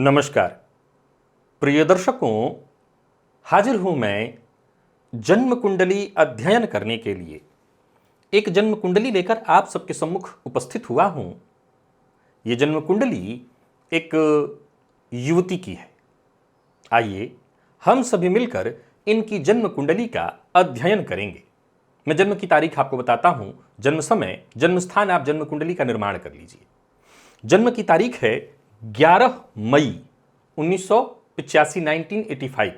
नमस्कार प्रिय दर्शकों, हाजिर हूं मैं जन्म कुंडली अध्ययन करने के लिए। एक जन्म कुंडली लेकर आप सबके सम्मुख उपस्थित हुआ हूं। यह जन्म कुंडली एक युवती की है। आइए हम सभी मिलकर इनकी जन्म कुंडली का अध्ययन करेंगे। मैं जन्म की तारीख आपको बताता हूं, जन्म समय, जन्म स्थान, आप जन्म कुंडली का निर्माण कर लीजिए। जन्म की तारीख है 11 मई 1985 1985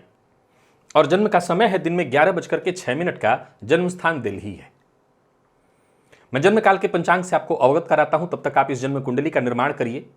और जन्म का समय है दिन में 11:06 का। जन्म स्थान दिल्ली है। मैं जन्म काल के पंचांग से आपको अवगत कराता हूं, तब तक आप इस जन्म कुंडली का निर्माण करिए।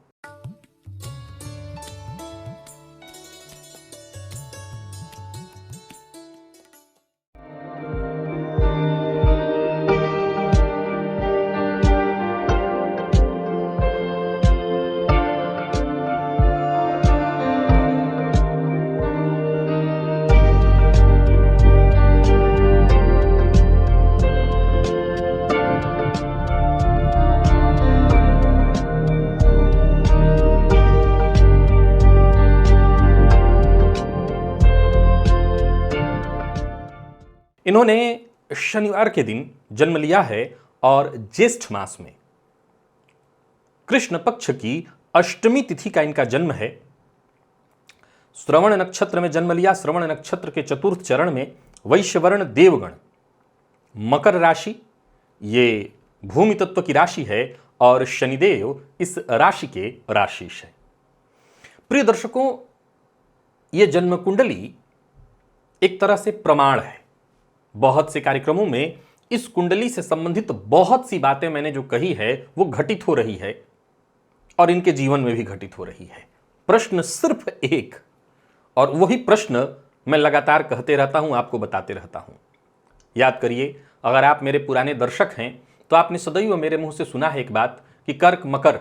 इन्होंने शनिवार के दिन जन्म लिया है और ज्येष्ठ मास में कृष्ण पक्ष की अष्टमी तिथि का इनका जन्म है। श्रवण नक्षत्र में जन्म लिया। श्रवण नक्षत्र के चतुर्थ चरण में वैश्यवर्ण देवगण, मकर राशि, ये भूमि तत्व की राशि है और शनिदेव इस राशि के राशिश है। प्रिय दर्शकों, यह जन्म कुंडली एक तरह से प्रमाण है। बहुत से कार्यक्रमों में इस कुंडली से संबंधित बहुत सी बातें मैंने जो कही है वो घटित हो रही है और इनके जीवन में भी घटित हो रही है। प्रश्न सिर्फ एक, और वही प्रश्न मैं लगातार कहते रहता हूं, आपको बताते रहता हूं। याद करिए, अगर आप मेरे पुराने दर्शक हैं तो आपने सदैव मेरे मुंह से सुना है एक बात कि कर्क, मकर,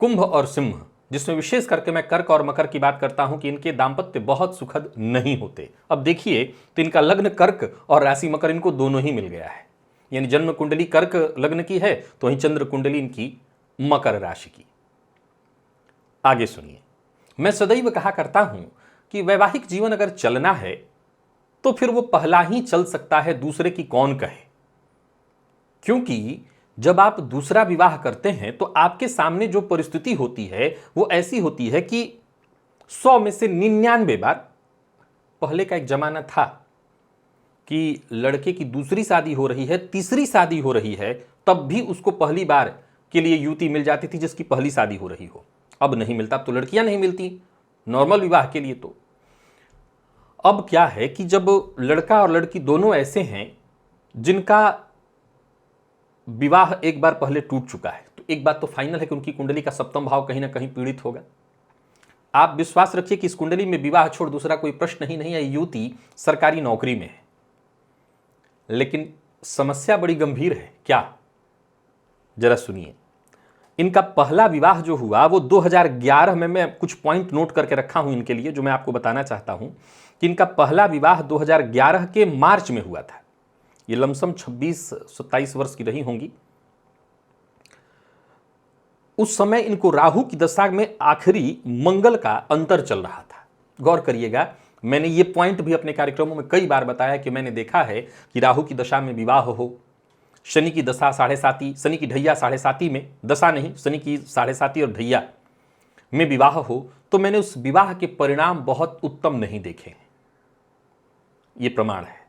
कुंभ और सिंह, जिसमें विशेष करके मैं कर्क और मकर की बात करता हूं कि इनके दांपत्य बहुत सुखद नहीं होते। अब देखिए तो इनका लग्न कर्क और राशि मकर, इनको दोनों ही मिल गया है। यानी जन्म कुंडली कर्क लग्न की है तो वहीं चंद्र कुंडली इनकी मकर राशि की। आगे सुनिए, मैं सदैव कहा करता हूं कि वैवाहिक जीवन अगर चलना है तो फिर वो पहला ही चल सकता है, दूसरे की कौन कहे। क्योंकि जब आप दूसरा विवाह करते हैं तो आपके सामने जो परिस्थिति होती है वो ऐसी होती है कि 100 में से 99 बार, पहले का एक जमाना था कि लड़के की दूसरी शादी हो रही है, तीसरी शादी हो रही है, तब भी उसको पहली बार के लिए युवती मिल जाती थी जिसकी पहली शादी हो रही हो। अब नहीं मिलता। अब तो लड़कियां नहीं मिलती नॉर्मल विवाह के लिए। तो अब क्या है कि जब लड़का और लड़की दोनों ऐसे हैं जिनका विवाह एक बार पहले टूट चुका है, तो एक बात तो फाइनल है कि उनकी कुंडली का सप्तम भाव कहीं ना कहीं पीड़ित होगा। आप विश्वास रखिए कि इस कुंडली में विवाह छोड़ दूसरा कोई प्रश्न ही नहीं है। युवती सरकारी नौकरी में है, लेकिन समस्या बड़ी गंभीर है। क्या, जरा सुनिए। इनका पहला विवाह जो हुआ वो 2011 में, मैं कुछ पॉइंट नोट करके रखा हूं इनके लिए जो मैं आपको बताना चाहता हूं कि इनका पहला विवाह 2011 के मार्च में हुआ था। ये लमसम 26-27 वर्ष की रही होंगी। उस समय इनको राहु की दशा में आखिरी मंगल का अंतर चल रहा था। गौर करिएगा, मैंने ये पॉइंट भी अपने कार्यक्रमों में कई बार बताया कि मैंने देखा है कि राहु की दशा में विवाह हो, शनि की दशा 7.5, शनि की ढैया 7.5 में, दशा नहीं, शनि की 7.5 और ढैया में विवाह हो, तो मैंने उस विवाह के परिणाम बहुत उत्तम नहीं देखे। ये प्रमाण है।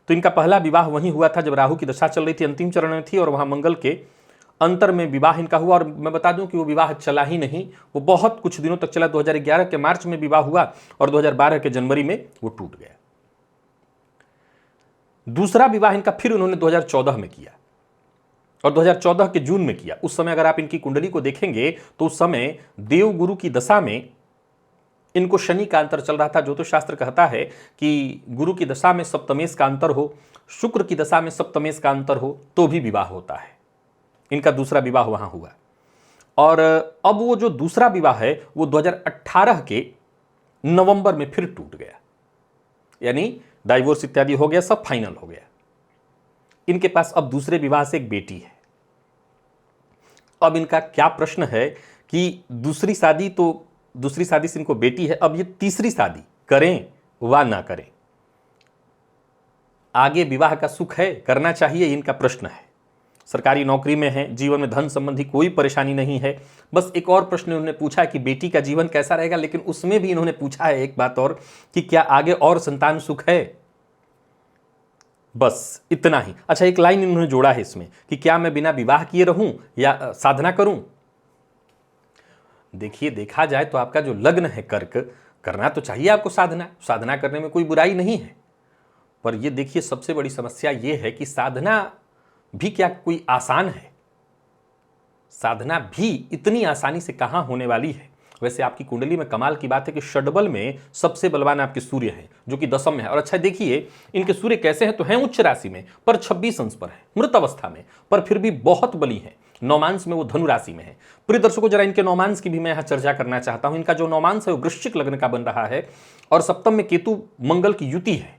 तो इनका पहला विवाह वहीं हुआ था जब राहु की दशा चल रही थी, अंतिम चरण में थी, और वहां मंगल के अंतर में विवाह इनका हुआ। और मैं बता दूं कि वो विवाह चला ही नहीं, वो बहुत कुछ दिनों तक चला। 2011 के मार्च में विवाह हुआ और 2012 के जनवरी में वो टूट गया। दूसरा विवाह इनका फिर उन्होंने 2014 में किया और 2014 के जून में किया। उस समय अगर आप इनकी कुंडली को देखेंगे तो उस समय देवगुरु की दशा में इनको शनि का अंतर चल रहा था। ज्योतिष शास्त्र कहता है कि गुरु की दशा में सप्तमेश का अंतर हो, शुक्र की दशा में सप्तमेश का अंतर हो तो भी विवाह होता है। इनका दूसरा विवाह वहां हुआ और अब वो जो दूसरा विवाह है वो 2018 के नवंबर में फिर टूट गया। यानी डाइवोर्स इत्यादि हो गया, सब फाइनल हो गया। इनके पास अब दूसरे विवाह से एक बेटी है। अब इनका क्या प्रश्न है कि दूसरी शादी से इनको बेटी है, अब ये तीसरी शादी करें वा ना करें। आगे विवाह का सुख है, करना चाहिए, इनका प्रश्न है। सरकारी नौकरी में है, जीवन में धन संबंधी कोई परेशानी नहीं है। बस एक और प्रश्न उन्होंने पूछा कि बेटी का जीवन कैसा रहेगा, लेकिन उसमें भी इन्होंने पूछा है एक बात और कि क्या आगे और संतान सुख है। बस इतना ही। अच्छा, एक लाइन इन्होंने जोड़ा है इसमें कि क्या मैं बिना विवाह किए रहूं या साधना करूं। देखिए, देखा जाए तो आपका जो लग्न है कर्क, करना तो चाहिए आपको साधना करने में कोई बुराई नहीं है। पर ये देखिए, सबसे बड़ी समस्या ये है कि साधना भी क्या कोई आसान है? साधना भी इतनी आसानी से कहां होने वाली है। वैसे आपकी कुंडली में कमाल की बात है कि षड्बल में सबसे बलवान आपके सूर्य हैं, जो कि दशम में है। और अच्छा देखिए, इनके सूर्य कैसे हैं, तो हैं उच्च राशि में, पर 26 अंश पर है, मृत अवस्था में, पर फिर भी बहुत बली है। नौमांस में वो धनु राशि में है। प्रिय दर्शकों, जरा इनके नौमांस की भी मैं यहां चर्चा करना चाहता हूं। इनका जो नौमांस है वो वृश्चिक लग्न का बन रहा है और सप्तम में केतु मंगल की युति है।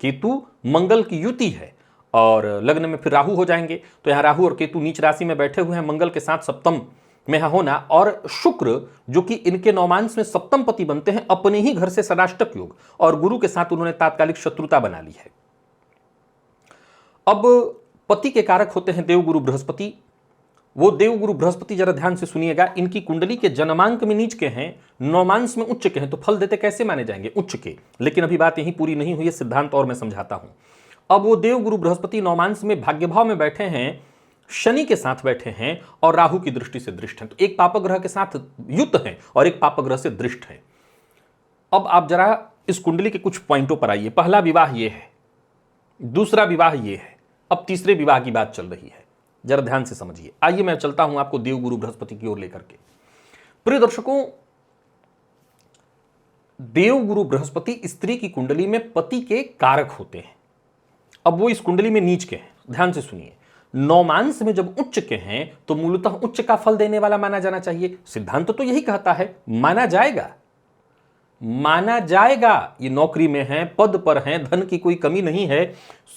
केतु मंगल की युति है और लग्न में फिर राहु हो जाएंगे। तो यहां राहु और केतु नीच राशि में बैठे हुए हैं, मंगल के साथ सप्तम में होना, और शुक्र जो कि इनके नौमांस में सप्तम पति बनते हैं, अपने ही घर से षडाष्टक योग, और गुरु के साथ उन्होंने तात्कालिक शत्रुता बना ली है। अब पति के कारक होते हैं देवगुरु बृहस्पति। वो देवगुरु बृहस्पति, जरा ध्यान से सुनिएगा, इनकी कुंडली के जन्मांक में नीच के हैं, नौमांस में उच्च के हैं, तो फल देते कैसे माने जाएंगे? उच्च के। लेकिन अभी बात यही पूरी नहीं हुई है, सिद्धांत और मैं समझाता हूं। अब वो देवगुरु बृहस्पति नौमांस में भाग्यभाव में बैठे हैं, शनि के साथ बैठे हैं और राहु की दृष्टि से दृष्ट हैं। तो एक पापग्रह के साथ युक्त हैं और एक पापग्रह से दृष्ट हैं। अब आप जरा इस कुंडली के कुछ पॉइंटों पर आइए। पहला विवाह ये है, दूसरा विवाह ये है, अब तीसरे विवाह की बात चल रही है। जरा ध्यान से समझिए। आइए मैं चलता हूं आपको देवगुरु बृहस्पति की ओर लेकर के। प्रिय दर्शकों, देवगुरु बृहस्पति स्त्री की कुंडली में पति के कारक होते हैं। अब वो इस कुंडली में नीच के हैं, ध्यान से सुनिए। नौमांस में जब उच्च के हैं तो मूलतः उच्च का फल देने वाला माना जाना चाहिए। सिद्धांत तो यही कहता है, माना जाएगा। ये नौकरी में है, पद पर है, धन की कोई कमी नहीं है।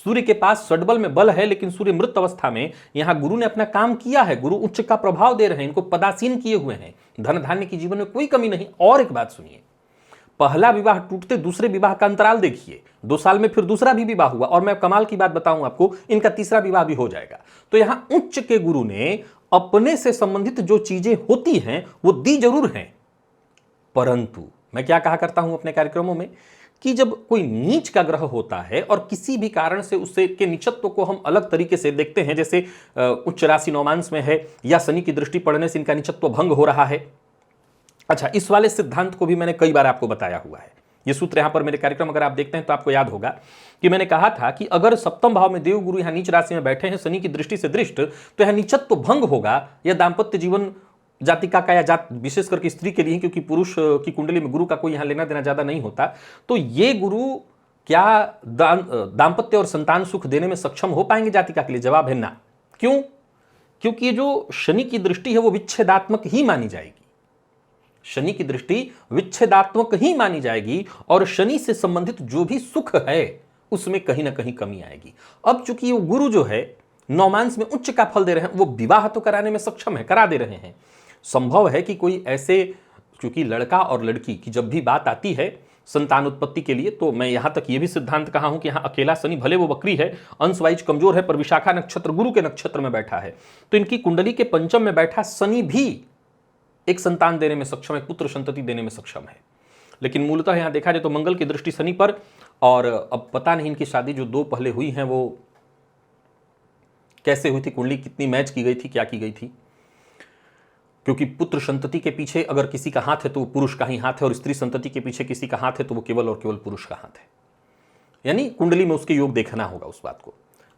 सूर्य के पास षड्बल में बल है, लेकिन सूर्य मृत अवस्था में, यहां गुरु ने अपना काम किया है, गुरु उच्च का प्रभाव दे रहे हैं, इनको पदासीन किए हुए हैं, धन धान्य की जीवन में कोई कमी नहीं। और एक बात सुनिए, पहला विवाह टूटते दूसरे विवाह का अंतराल देखिए, 2 साल में फिर दूसरा भी विवाह हुआ, और मैं कमाल की बात बताऊं आपको, इनका तीसरा विवाह भी हो जाएगा। तो यहां उच्च के गुरु ने अपने से संबंधित जो चीजें होती हैं वो दी जरूर हैं, परंतु मैं क्या कहा करता हूं अपने कार्यक्रमों में कि जब कोई नीच का ग्रह होता है और किसी भी कारण से उससे के नीचत्व को हम अलग तरीके से देखते हैं, जैसे उच्च राशि नौमांस में है या शनि की दृष्टि पड़ने से इनका नीचत्व भंग हो रहा है। अच्छा, इस वाले सिद्धांत को भी मैंने कई बार आपको बताया हुआ है। ये सूत्र यहां पर मेरे कार्यक्रम अगर आप देखते हैं तो आपको याद होगा कि मैंने कहा था कि अगर सप्तम भाव में देवगुरु यहां नीच राशि में बैठे हैं, शनि की दृष्टि से दृष्ट, तो यहां नीचत्व भंग होगा या दाम्पत्य जीवन जातिका का या जात विशेष करके स्त्री के लिए, क्योंकि पुरुष की कुंडली में गुरु का कोई यहां लेना देना ज्यादा नहीं होता, तो ये गुरु क्या दाम्पत्य और संतान सुख देने में सक्षम हो पाएंगे जातिका के लिए? जवाब है ना। क्यों? क्योंकि ये जो शनि की दृष्टि है वो विच्छेदात्मक ही मानी जाएगी। शनि की दृष्टि विच्छेदात्मक ही मानी जाएगी और शनि से संबंधित जो भी सुख है उसमें कहीं ना कहीं कमी आएगी। अब चूंकि वो गुरु जो है नौमांस में उच्च का फल दे रहे हैं, वो विवाह तो कराने में सक्षम है, करा दे रहे हैं। संभव है कि कोई ऐसे, क्योंकि लड़का और लड़की की जब भी बात आती है संतान उत्पत्ति के लिए, तो मैं यहां तक ये भी सिद्धांत कहा हूं कि यहां अकेला शनि भले वो वक्री है, अंश वाइज कमजोर है, पर विशाखा नक्षत्र गुरु के नक्षत्र में बैठा है, तो इनकी कुंडली के पंचम में बैठा शनि भी एक संतान देने में सक्षम है, पुत्र संतति देने में सक्षम है। लेकिन मूलतः यहां देखा जाए तो मंगल की दृष्टि शनि पर, और अब पता नहीं इनकी शादी जो 2 पहले हुई हैं वो कैसे हुई थी, कुंडली कितनी मैच की गई थी, क्या की गई थी, क्योंकि पुत्र संतति के पीछे अगर किसी का हाथ है तो वो पुरुष का ही हाथ है, और स्त्री संतति के पीछे किसी का हाथ है तो वो केवल और केवल पुरुष का हाथ है। यानी कुंडली में उसके योग देखना होगा उस बात को।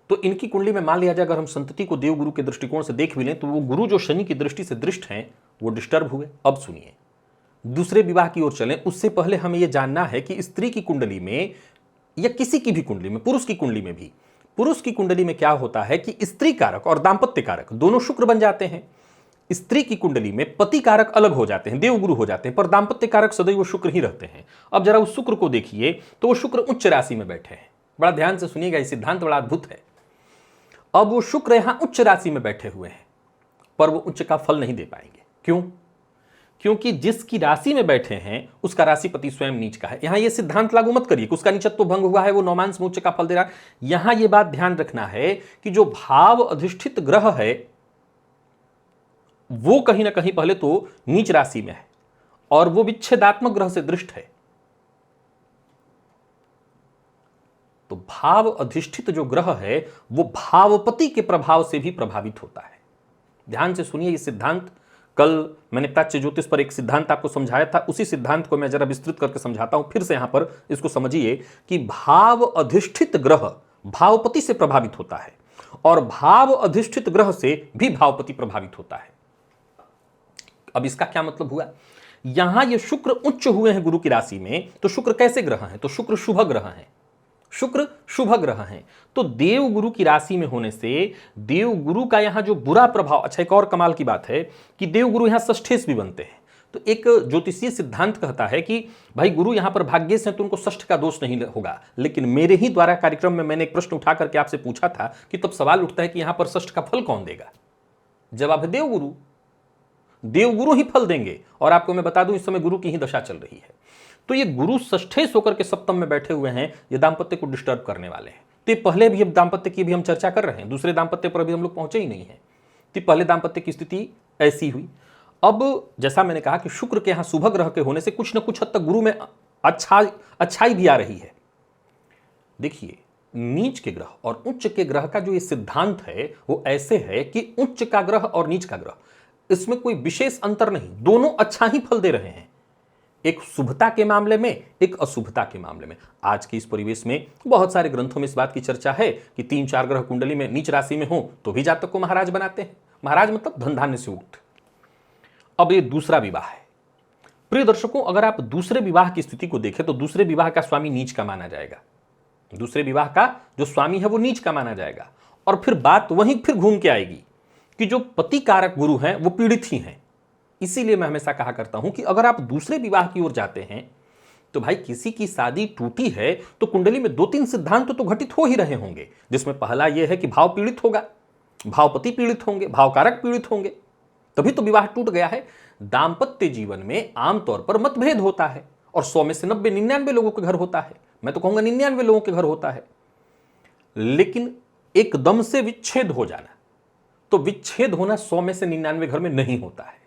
तो इनकी कुंडली में मान लिया जाए अगर हम संतति को देव गुरु के दृष्टिकोण से देख भी लें तो वो गुरु जो शनि की दृष्टि से दृष्ट हैं वो डिस्टर्ब हुए। अब सुनिए, दूसरे विवाह की ओर चलें, उससे पहले हमें यह जानना है कि स्त्री की कुंडली में या किसी की भी कुंडली में, पुरुष की कुंडली में भी, पुरुष की कुंडली में क्या होता है कि स्त्री कारक और दाम्पत्य कारक दोनों शुक्र बन जाते हैं। स्त्री की कुंडली में पति कारक अलग हो जाते हैं, देवगुरु हो जाते हैं, पर दाम्पत्य कारक सदैव शुक्र ही रहते हैं। अब जरा उस शुक्र को देखिए तो वो शुक्र उच्च राशि में बैठे हैं। बड़ा ध्यान से सुनिएगा, ये सिद्धांत बड़ा अद्भुत है। अब वो शुक्र यहां उच्च राशि में बैठे हुए हैं, पर वो उच्च का फल नहीं दे पाएंगे। क्यों? क्योंकि जिसकी राशि में बैठे हैं उसका राशिपति स्वयं नीच का है। यहां यह सिद्धांत लागू मत करिए कि उसका नीचत्व भंग हुआ है, वो नौमांस में उच्च का फल दे रहा है। यहां यह बात ध्यान रखना है कि जो भाव अधिष्ठित ग्रह है वो कहीं ना कहीं पहले तो नीच राशि में है और वो विच्छेदात्मक ग्रह से दृष्ट है। तो भाव अधिष्ठित जो ग्रह है वो भावपति के प्रभाव से भी प्रभावित होता है। ध्यान से सुनिए, ये सिद्धांत कल मैंने प्राच्य ज्योतिष पर एक सिद्धांत आपको समझाया था, उसी सिद्धांत को मैं जरा विस्तृत करके समझाता हूं फिर से। यहां पर इसको समझिए कि भाव अधिष्ठित ग्रह भावपति से प्रभावित होता है और भाव अधिष्ठित ग्रह से भी भावपति प्रभावित होता है। अब इसका क्या मतलब हुआ? यहां ये शुक्र उच्च हुए हैं गुरु की राशि में, तो शुक्र कैसे ग्रह हैं? तो शुक्र शुभ ग्रह हैं, शुक्र शुभ ग्रह हैं। तो देव गुरु की राशि में होने से देव गुरु का यहां जो बुरा प्रभाव, अच्छा एक और कमाल की बात है कि देव गुरु यहां षष्ठेश भी बनते हैं। तो एक ज्योतिषीय सिद्धांत कहता है कि भाई गुरु यहां पर भाग्येश हैं तो उनको षष्ठ का दोष नहीं होगा, लेकिन मेरे ही द्वारा कार्यक्रम में मैंने एक प्रश्न उठा करके आपसे पूछा था कि तब सवाल उठता है कि यहां पर षष्ठ का फल कौन देगा? जवाब है देवगुरु, देवगुरु ही फल देंगे। और आपको मैं बता दूं इस समय गुरु की ही दशा चल रही है। तो ये गुरु षष्ठेश होकर के सप्तम में बैठे हुए हैं, ये दाम्पत्य को डिस्टर्ब करने वाले हैं। तो पहले भी अब दाम्पत्य की भी हम चर्चा कर रहे हैं, दूसरे दाम्पत्य पर अभी हम लोग पहुंचे ही नहीं है। तो पहले दाम्पत्य की स्थिति ऐसी हुई। अब जैसा मैंने कहा कि शुक्र के यहां शुभ ग्रह के होने से कुछ न कुछ हद तक गुरु में अच्छाई भी आ रही है। देखिए, नीच के ग्रह और उच्च के ग्रह का जो ये सिद्धांत है वो ऐसे है कि उच्च का ग्रह और नीच का ग्रह इसमें कोई विशेष अंतर नहीं, दोनों अच्छा ही फल दे रहे हैं, एक शुभता के मामले में एक अशुभता के मामले में। आज के इस परिवेश में बहुत सारे ग्रंथों में इस बात की चर्चा है कि 3-4 ग्रह कुंडली में नीच राशि में हो तो भी जातक को महाराज बनाते हैं। महाराज मतलब धन धान्य से युक्त। अब ये दूसरा विवाह है। प्रिय दर्शकों, अगर आप दूसरे विवाह की स्थिति को देखें तो दूसरे विवाह का स्वामी नीच का माना जाएगा, दूसरे विवाह का जो स्वामी है वो नीच का माना जाएगा। और फिर बात वहीं फिर घूम के आएगी कि जो पति कारक गुरु हैं वो पीड़ित ही हैं। इसीलिए मैं हमेशा कहा करता हूं कि अगर आप दूसरे विवाह की ओर जाते हैं तो भाई किसी की शादी टूटी है तो कुंडली में 2-3 सिद्धांत तो घटित हो ही रहे होंगे, जिसमें पहला यह है कि भाव पीड़ित होगा, भावपति पीड़ित होंगे, भावकारक पीड़ित होंगे, तभी तो विवाह टूट गया है। दाम्पत्य जीवन में आमतौर पर मतभेद होता है और 100 में से 90-99 लोगों के घर होता है, मैं तो कहूंगा 99 लोगों के घर होता है। लेकिन एकदम से विच्छेद हो जाना, तो विच्छेद होना 100 में से 99 घर में नहीं होता है,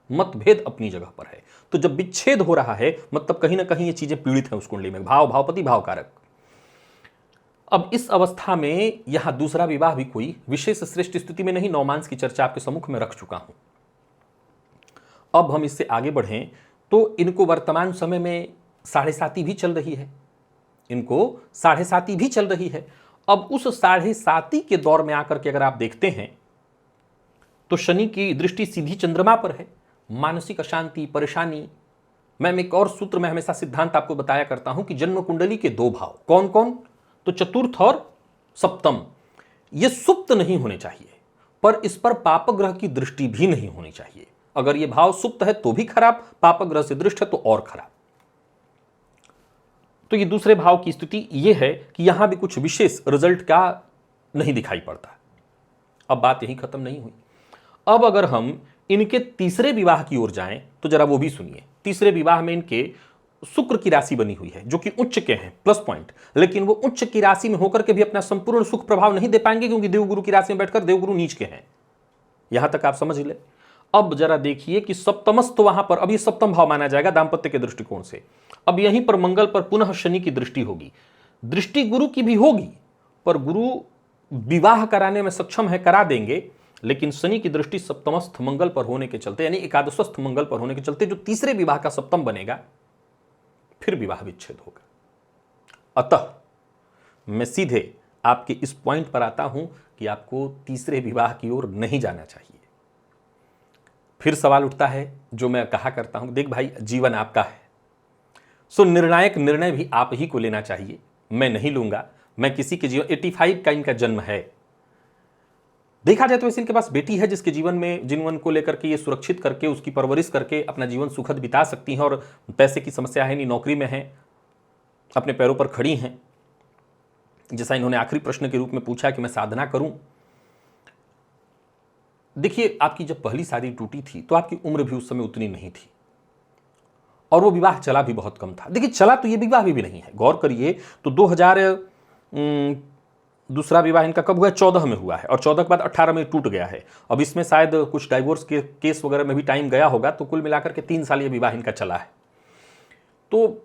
मतभेद अपनी जगह पर है। तो जब विच्छेद हो रहा है मतलब कहीं ना कहीं ये चीजें पीड़ित हैं उस कुंडली में, भाव भावपति भावकारक। अब इस अवस्था में यहां दूसरा विवाह भी कोई विशेष श्रेष्ठ स्थिति में नहीं, नौमांस की चर्चा आपके सम्मुख में रख चुका हूं। अब हम इससे आगे बढ़ें तो इनको वर्तमान समय में 7.5 भी चल रही है, इनको 7.5 भी चल रही है। अब उस 7.5 के दौर में आकर के अगर आप देखते हैं तो शनि की दृष्टि सीधी चंद्रमा पर है, मानसिक अशांति परेशानी। मैं एक और सूत्र में हमेशा सिद्धांत आपको बताया करता हूं कि जन्म कुंडली के 2 भाव कौन कौन, तो चतुर्थ और सप्तम, ये सुप्त नहीं होने चाहिए, पर इस पर पाप ग्रह की दृष्टि भी नहीं होनी चाहिए। अगर ये भाव सुप्त है तो भी खराब, पाप ग्रह से दृष्ट है तो और खराब। तो ये दूसरे भाव की स्थिति यह है कि यहां भी कुछ विशेष रिजल्ट का नहीं दिखाई पड़ता। अब बात यही खत्म नहीं हुई। अब अगर हम इनके तीसरे विवाह की ओर जाएं तो जरा वो भी सुनिए। तीसरे विवाह में इनके शुक्र की राशि बनी हुई है जो कि उच्च के हैं, प्लस पॉइंट, लेकिन वो उच्च की राशि में होकर के भी अपना संपूर्ण सुख प्रभाव नहीं दे पाएंगे क्योंकि देवगुरु की राशि में बैठकर देवगुरु नीच के हैं। यहां तक आप समझ ले। अब जरा देखिए कि सप्तमस्थ वहां पर, अब ये सप्तम भाव माना जाएगा दाम्पत्य के दृष्टिकोण से। अब यहीं पर मंगल पर पुनः शनि की दृष्टि होगी, दृष्टि गुरु की भी होगी, पर गुरु विवाह कराने में सक्षम है, करा देंगे, लेकिन शनि की दृष्टि सप्तमस्थ मंगल पर होने के चलते, यानी एकादशस्थ मंगल पर होने के चलते जो तीसरे विवाह का सप्तम बनेगा फिर विवाह विच्छेद होगा। अतः मैं सीधे आपके इस पॉइंट पर आता हूं कि आपको तीसरे विवाह की ओर नहीं जाना चाहिए। फिर सवाल उठता है जो मैं कहा करता हूं, देख भाई जीवन आपका है, सो निर्णायक निर्णय भी आप ही को लेना चाहिए, मैं नहीं लूंगा। मैं किसी के जीवन 85 का इनका जन्म है, देखा जाए तो वैसे इनके पास बेटी है जिसके जीवन को लेकर के ये सुरक्षित करके उसकी परवरिश करके अपना जीवन सुखद बिता सकती हैं और पैसे की समस्या है नहीं, नौकरी में है, अपने पैरों पर खड़ी हैं। जैसा इन्होंने आखिरी प्रश्न के रूप में पूछा कि मैं साधना करूं। देखिए, आपकी जब पहली शादी टूटी थी तो आपकी उम्र भी उस समय उतनी नहीं थी, और वो विवाह चला भी बहुत कम था। देखिए चला तो ये विवाह भी नहीं है, गौर करिए तो 2000 दूसरा विवाह इनका कब हुआ है, 14 में हुआ है, और 14 के बाद 18 में टूट गया है। अब इसमें शायद कुछ डाइवोर्स के केस वगैरह में भी टाइम गया होगा, तो कुल मिलाकर के 3 साल ये विवाह इनका चला है। तो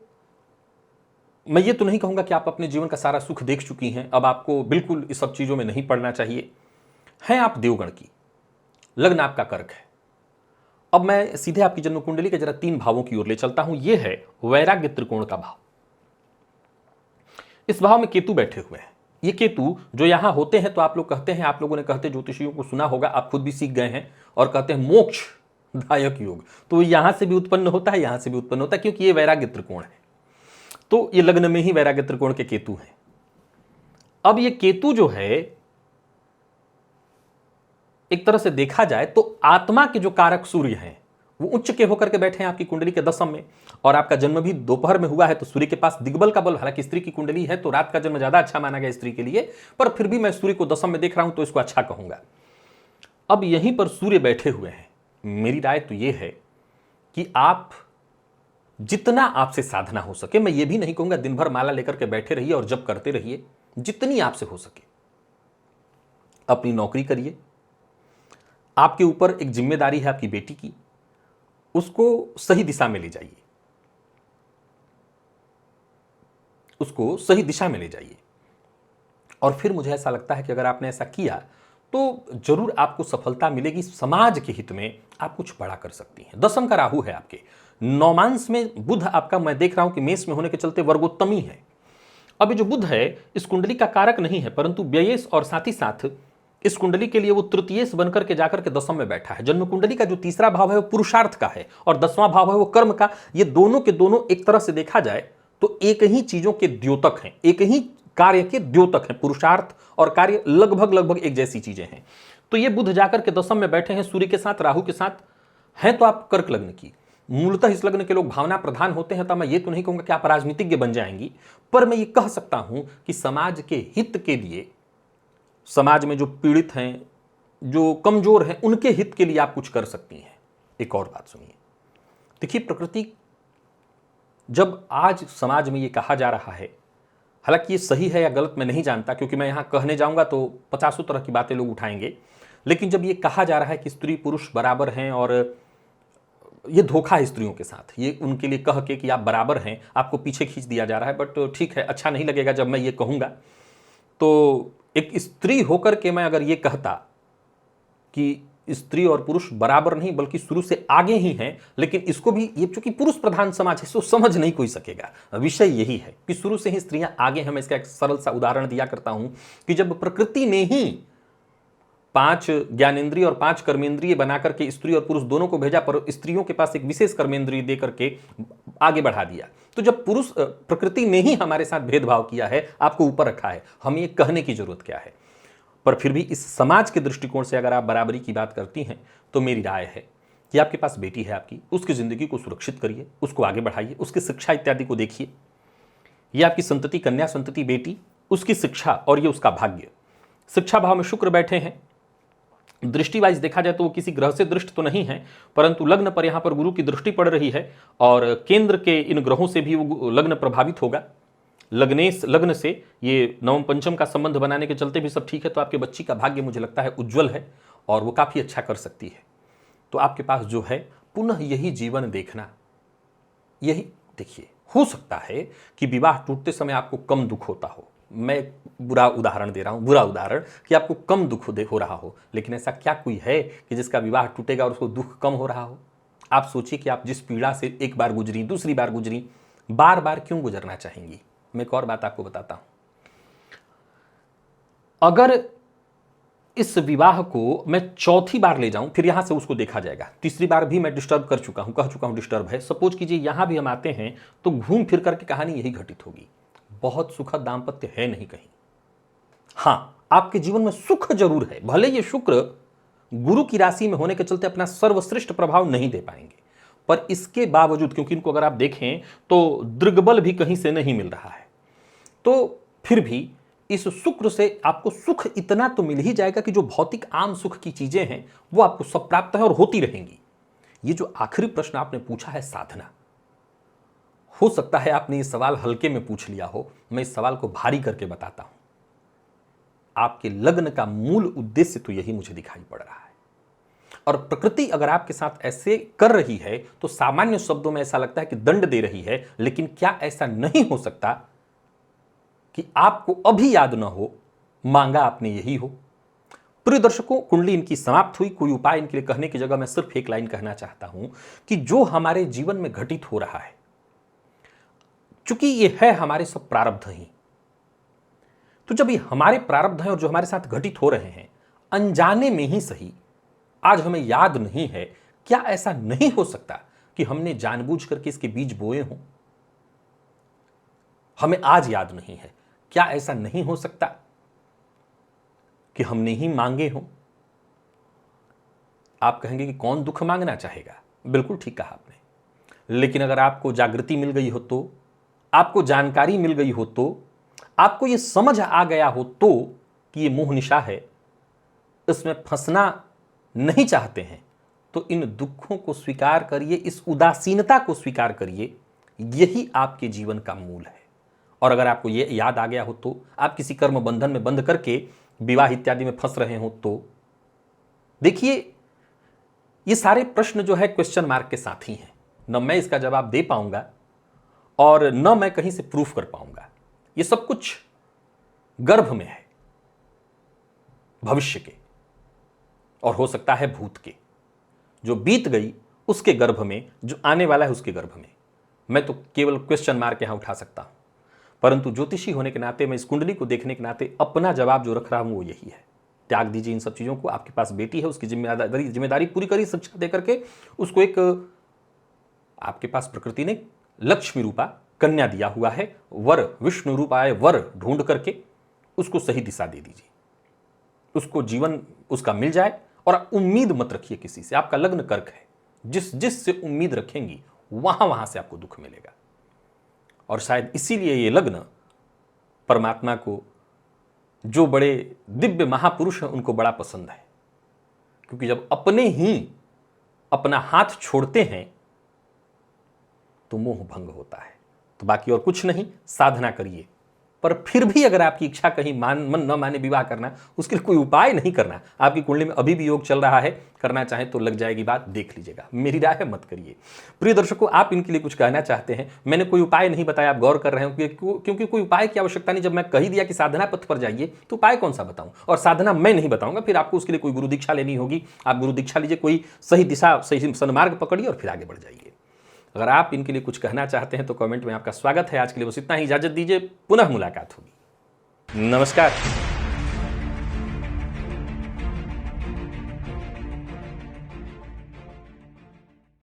मैं ये तो नहीं कहूंगा कि आप अपने जीवन का सारा सुख देख चुकी हैं, अब आपको बिल्कुल इस सब चीजों में नहीं पड़ना चाहिए। हैं आप देवगण की, लग्न आपका कर्क है। अब मैं सीधे आपकी जन्म कुंडली के जरा 3 भावों की ओर ले चलता हूं। यह है वैराग्य त्रिकोण का भाव। इस भाव में केतु बैठे हुए हैं। ये केतु जो यहां होते हैं तो आप लोग कहते हैं, आप लोगों ने कहते ज्योतिषियों को सुना होगा, आप खुद भी सीख गए हैं, और कहते हैं मोक्ष दायक योग। तो यहां से भी उत्पन्न होता है, यहां से भी उत्पन्न होता है, क्योंकि ये वैराग्य त्रिकोण है। तो ये लग्न में ही वैराग्य त्रिकोण के केतु हैं। अब ये केतु जो है, एक तरह से देखा जाए तो आत्मा के जो कारक सूर्य हैं वो उच्च के होकर के बैठे हैं आपकी कुंडली के 10वीं में, और आपका जन्म भी दोपहर में हुआ है, तो सूर्य के पास दिग्बल का बल, हालांकि स्त्री की कुंडली है तो रात का जन्म ज्यादा अच्छा माना गया स्त्री के लिए, पर फिर भी मैं सूर्य को 10वीं में देख रहा हूं तो इसको अच्छा कहूंगा। अब यहीं पर सूर्य बैठे हुए हैं। मेरी राय तो यह है कि आप जितना आपसे साधना हो सके, मैं ये भी नहीं कहूंगा दिन भर माला लेकर के बैठे रहिए और जप करते रहिए, जितनी आपसे हो सके अपनी नौकरी करिए। आपके ऊपर एक जिम्मेदारी है आपकी बेटी की, उसको सही दिशा में ले जाइए, उसको सही दिशा में ले जाइए। और फिर मुझे ऐसा लगता है कि अगर आपने ऐसा किया तो जरूर आपको सफलता मिलेगी। समाज के हित में आप कुछ बड़ा कर सकती हैं। 10वीं का राहु है आपके, नौमांस में बुध आपका मैं देख रहा हूं कि मेष में होने के चलते वर्गोत्तमी है। अब ये जो बुध है इस कुंडली का कारक नहीं है, परंतु व्ययेश, और साथ ही साथ इस कुंडली के लिए वो तृतीयेश बनकर के जाकर के 10वीं में बैठा है। जन्म कुंडली का जो तीसरा भाव है वो पुरुषार्थ का है, और 10वां भाव है वो कर्म का। ये दोनों के दोनों एक तरह से देखा जाए तो एक ही चीजों के द्योतक हैं, एक ही कार्य के द्योतक हैं। पुरुषार्थ और कार्य लगभग लगभग एक जैसी चीजें हैं। तो ये बुध जाकर के 10वीं में बैठे हैं सूर्य के साथ, राहु के साथ हैं। तो आप कर्क लग्न की, मूलतः इस लग्न के लोग भावना प्रधान होते हैं। तो मैं ये तो नहीं कहूंगा कि आप राजनीतिज्ञ बन जाएंगी, पर मैं ये कह सकता हूं कि समाज के हित के लिए, समाज में जो पीड़ित हैं, जो कमजोर हैं, उनके हित के लिए आप कुछ कर सकती हैं। एक और बात सुनिए, देखिए प्रकृति, जब आज समाज में ये कहा जा रहा है, हालांकि ये सही है या गलत मैं नहीं जानता, क्योंकि मैं यहां कहने जाऊंगा तो 50 तरह की बातें लोग उठाएंगे, लेकिन जब ये कहा जा रहा है कि स्त्री पुरुष बराबर हैं, और ये धोखा है स्त्रियों के साथ, ये उनके लिए कह के कि आप बराबर हैं, आपको पीछे खींच दिया जा रहा है। बट ठीक है, अच्छा नहीं लगेगा जब मैं ये कहूँगा। तो एक स्त्री होकर के मैं अगर ये कहता कि स्त्री और पुरुष बराबर नहीं बल्कि शुरू से आगे ही हैं, लेकिन इसको भी, ये चूंकि पुरुष प्रधान समाज है, इसको समझ नहीं कोई सकेगा। विषय यही है कि शुरू से ही स्त्रियां आगे हैं। मैं इसका एक सरल सा उदाहरण दिया करता हूं कि जब प्रकृति ने ही 5 ज्ञानेंद्रिय और 5 कर्मेंद्रिय बनाकर के स्त्री और पुरुष दोनों को भेजा, पर स्त्रियों के पास एक विशेष कर्मेंद्रिय दे करके आगे बढ़ा दिया। तो जब पुरुष, प्रकृति ने ही हमारे साथ भेदभाव किया है, आपको ऊपर रखा है, हमें ये कहने की जरूरत क्या है। पर फिर भी इस समाज के दृष्टिकोण से अगर आप बराबरी की बात करती हैं तो मेरी राय है कि आपके पास बेटी है आपकी, उसकी जिंदगी को सुरक्षित करिए, उसको आगे बढ़ाइए, उसकी शिक्षा इत्यादि को देखिए। ये आपकी संतति, कन्या संतति बेटी, उसकी शिक्षा और ये उसका भाग्य। शिक्षा भाव में शुक्र बैठे हैं। दृष्टि वाइज देखा जाए तो वो किसी ग्रह से दृष्ट तो नहीं है, परंतु लग्न पर यहां पर गुरु की दृष्टि पड़ रही है, और केंद्र के इन ग्रहों से भी वो लग्न प्रभावित होगा। लग्न से ये नवम पंचम का संबंध बनाने के चलते भी सब ठीक है। तो आपके बच्ची का भाग्य मुझे लगता है उज्जवल है, और वो काफी अच्छा कर सकती है। तो आपके पास जो है पुनः यही जीवन देखना, यही देखिए। हो सकता है कि विवाह टूटते समय आपको कम दुख होता हो, मैं बुरा उदाहरण दे रहा हूं, बुरा उदाहरण, कि आपको कम दुख हो रहा हो, लेकिन ऐसा क्या कोई है कि जिसका विवाह टूटेगा और उसको दुख कम हो रहा हो? आप सोचिए कि आप जिस पीड़ा से एक बार गुजरी, दूसरी बार गुजरी, बार बार क्यों गुजरना चाहेंगी? मैं एक और बात आपको बताता हूं, अगर इस विवाह को मैं चौथी बार ले जाऊं, फिर यहां से उसको देखा जाएगा। तीसरी बार भी मैं डिस्टर्ब कर चुका हूं, कह चुका हूं डिस्टर्ब है। सपोज कीजिए यहां भी हम आते हैं तो घूम फिर करके कहानी यही घटित होगी। बहुत सुखद दाम्पत्य है नहीं कहीं। हां, आपके जीवन में सुख जरूर है, भले ये शुक्र गुरु की राशि में होने के चलते अपना सर्वश्रेष्ठ प्रभाव नहीं दे पाएंगे, पर इसके बावजूद, क्योंकि इनको अगर आप देखें तो दृग्बल भी कहीं से नहीं मिल रहा है, तो फिर भी इस शुक्र से आपको सुख इतना तो मिल ही जाएगा कि जो भौतिक आम सुख की चीजें हैं वो आपको सब प्राप्त है और होती रहेंगी। ये जो आखिरी प्रश्न आपने पूछा है, साधना, हो सकता है आपने ये सवाल हल्के में पूछ लिया हो, मैं इस सवाल को भारी करके बताता हूं। आपके लग्न का मूल उद्देश्य तो यही मुझे दिखाई पड़ रहा है। और प्रकृति अगर आपके साथ ऐसे कर रही है तो सामान्य शब्दों में ऐसा लगता है कि दंड दे रही है, लेकिन क्या ऐसा नहीं हो सकता कि आपको अभी याद ना हो, मांगा आपने यही हो? प्रिय दर्शकों, कुंडली इनकी समाप्त हुई। कोई उपाय इनके लिए कहने की जगह मैं सिर्फ एक लाइन कहना चाहता हूं कि जो हमारे जीवन में घटित हो रहा है, चूंकि ये है हमारे सब प्रारब्ध ही, तो जब ये हमारे प्रारब्ध हैं और जो हमारे साथ घटित हो रहे हैं, अनजाने में ही सही, आज हमें याद नहीं है, क्या ऐसा नहीं हो सकता कि हमने जानबूझ करके इसके बीज बोए हों? हमें आज याद नहीं है, क्या ऐसा नहीं हो सकता कि हमने ही मांगे हों? आप कहेंगे कि कौन दुख मांगना चाहेगा? बिल्कुल ठीक कहा आपने। लेकिन अगर आपको जागृति मिल गई हो तो, आपको जानकारी मिल गई हो तो, आपको यह समझ आ गया हो तो कि यह मोह निशा है, इसमें फंसना नहीं चाहते हैं, तो इन दुखों को स्वीकार करिए, इस उदासीनता को स्वीकार करिए। यही आपके जीवन का मूल है। और अगर आपको यह याद आ गया हो तो, आप किसी कर्म बंधन में बंध करके विवाह इत्यादि में फंस रहे हो तो, देखिए ये सारे प्रश्न जो है क्वेश्चन मार्क के साथ ही हैं। न मैं इसका जवाब दे पाऊंगा और न मैं कहीं से प्रूफ कर पाऊंगा। ये सब कुछ गर्भ में है, भविष्य के, और हो सकता है भूत के। जो बीत गई उसके गर्भ में, जो आने वाला है उसके गर्भ में। मैं तो केवल क्वेश्चन मार्क यहां उठा सकता हूं, परंतु ज्योतिषी होने के नाते, मैं इस कुंडली को देखने के नाते अपना जवाब जो रख रहा हूं वो यही है। त्याग दीजिए इन सब चीजों को। आपके पास बेटी है, उसकी जिम्मेदारी पूरी करिए, शिक्षा देकर के उसको एक, आपके पास प्रकृति ने लक्ष्मी रूपा कन्या दिया हुआ है, वर विष्णु रूपाय वर ढूंढ करके उसको सही दिशा दे दीजिए, उसको जीवन उसका मिल जाए। और उम्मीद मत रखिए किसी से। आपका लग्न कर्क है, जिस से उम्मीद रखेंगी वहां से आपको दुख मिलेगा। और शायद इसीलिए ये लग्न परमात्मा को, जो बड़े दिव्य महापुरुष हैं, उनको बड़ा पसंद है, क्योंकि जब अपने ही अपना हाथ छोड़ते हैं तो मोह भंग होता है। तो बाकी और कुछ नहीं, साधना करिए। पर फिर भी अगर आपकी इच्छा कहीं मन न माने विवाह करना, उसके लिए कोई उपाय नहीं करना। आपकी कुंडली में अभी भी योग चल रहा है, करना चाहें तो लग जाएगी बात, देख लीजिएगा। मेरी राय है मत करिए। प्रिय दर्शकों, आप इनके लिए कुछ कहना चाहते हैं, मैंने कोई उपाय नहीं बताया, आप गौर कर रहे हो, क्योंकि कोई उपाय की आवश्यकता नहीं। जब मैं कह ही दिया कि साधना पथ पर जाइए, तो उपाय कौन सा बताऊं? और साधना मैं नहीं बताऊंगा, फिर आपको उसके लिए कोई गुरु दीक्षा लेनी होगी। आप गुरु दीक्षा लीजिए, कोई सही दिशा, सही सन्मार्ग पकड़िए और फिर आगे बढ़ जाइए। अगर आप इनके लिए कुछ कहना चाहते हैं तो कमेंट में आपका स्वागत है। आज के लिए बस इतना ही, इजाजत दीजिए, पुनः मुलाकात होगी। नमस्कार।